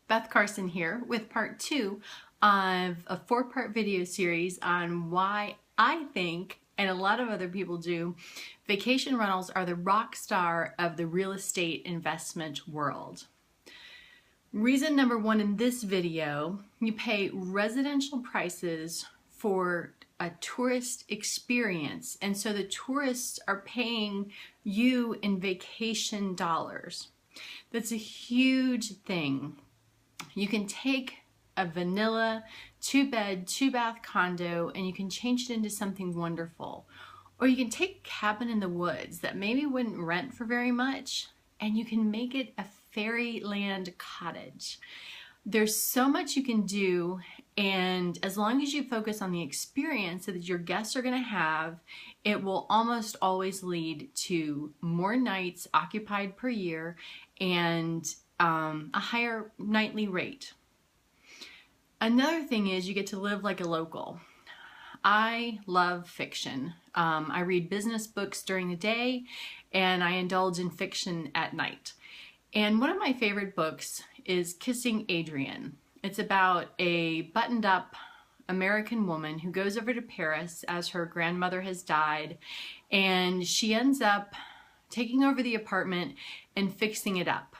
Beth Carson here with part 2 of a 4-part video series on why I think, and a lot of other people do, vacation rentals are the rock star of the real estate investment world. Reason number 1 in this video, you pay residential prices for a tourist experience, and so the tourists are paying you in vacation dollars. That's a huge thing. You can take a vanilla 2-bed, 2-bath condo and you can change it into something wonderful. Or you can take a cabin in the woods that maybe wouldn't rent for very much and you can make it a fairyland cottage. There's so much you can do, and as long as you focus on the experience that your guests are going to have, it will almost always lead to more nights occupied per year and a higher nightly rate. Another thing is you get to live like a local. I love fiction. I read business books during the day and I indulge in fiction at night. And one of my favorite books is Kissing Adrian. It's about a buttoned up American woman who goes over to Paris as her grandmother has died, and she ends up taking over the apartment and fixing it up.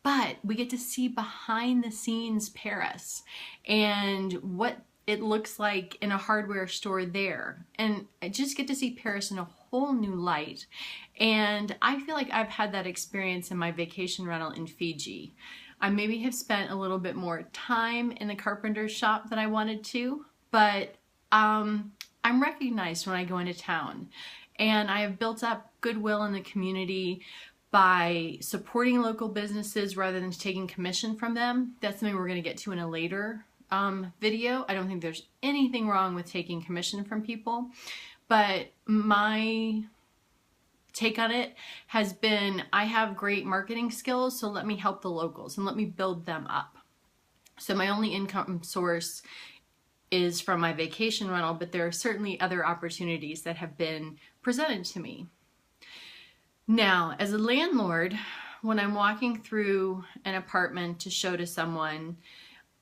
But we get to see behind the scenes Paris and what it looks like in a hardware store there. And I just get to see Paris in a whole new light. And I feel like I've had that experience in my vacation rental in Fiji. I maybe have spent a little bit more time in the carpenter's shop than I wanted to, but I'm recognized when I go into town. And I have built up goodwill in the community by supporting local businesses rather than taking commission from them. That's something we're going to get to in a later video. I don't think there's anything wrong with taking commission from people, but my take on it has been, I have great marketing skills, so let me help the locals and let me build them up. So my only income source is from my vacation rental, but there are certainly other opportunities that have been presented to me. Now, as a landlord, when I'm walking through an apartment to show to someone,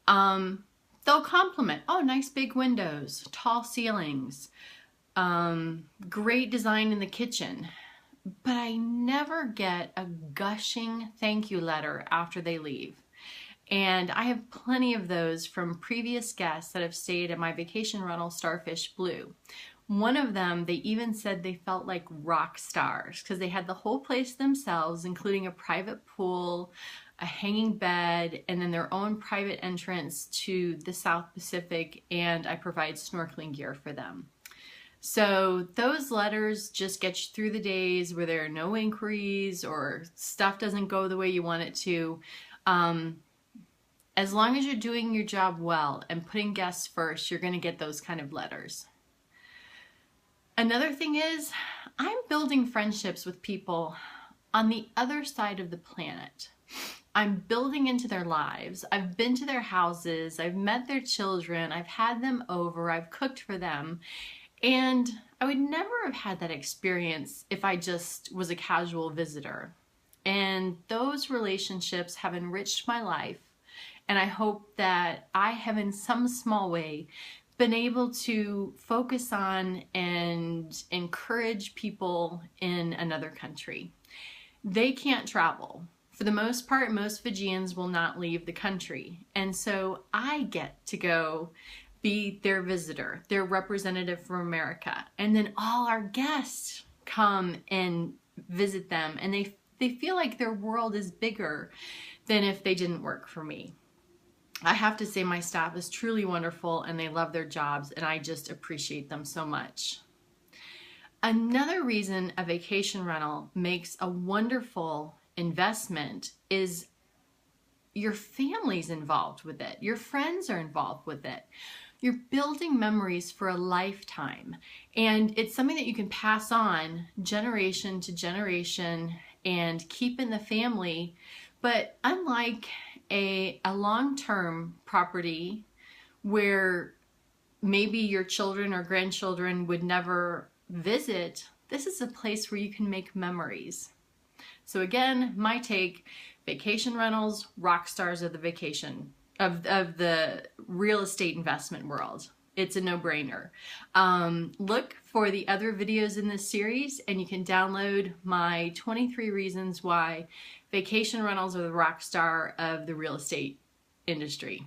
they'll compliment, oh, nice big windows, tall ceilings, great design in the kitchen. But I never get a gushing thank you letter after they leave. And I have plenty of those from previous guests that have stayed at my vacation rental, Starfish Blue. One of them, they even said they felt like rock stars because they had the whole place themselves, including a private pool, a hanging bed, and then their own private entrance to the South Pacific, and I provide snorkeling gear for them. So those letters just get you through the days where there are no inquiries or stuff doesn't go the way you want it to. As long as you're doing your job well and putting guests first, you're going to get those kind of letters. Another thing is, I'm building friendships with people on the other side of the planet. I'm building into their lives. I've been to their houses. I've met their children. I've had them over. I've cooked for them. And I would never have had that experience if I just was a casual visitor. And those relationships have enriched my life. And I hope that I have in some small way been able to focus on and encourage people in another country. They can't travel. For the most part, most Fijians will not leave the country. And so I get to go be their visitor, their representative from America. And then all our guests come and visit them, and they feel like their world is bigger than if they didn't work for me. I have to say my staff is truly wonderful and they love their jobs, and I just appreciate them so much. Another reason a vacation rental makes a wonderful investment is your family's involved with it. Your friends are involved with it. You're building memories for a lifetime, and it's something that you can pass on generation to generation and keep in the family. But unlike a long-term property where maybe your children or grandchildren would never visit, this is a place where you can make memories. So again, my take, Vacation rentals, rock stars of the of the real estate investment world. It's a no-brainer. Look for the other videos in this series, and you can download my 23 reasons why vacation rentals are the rock star of the real estate industry.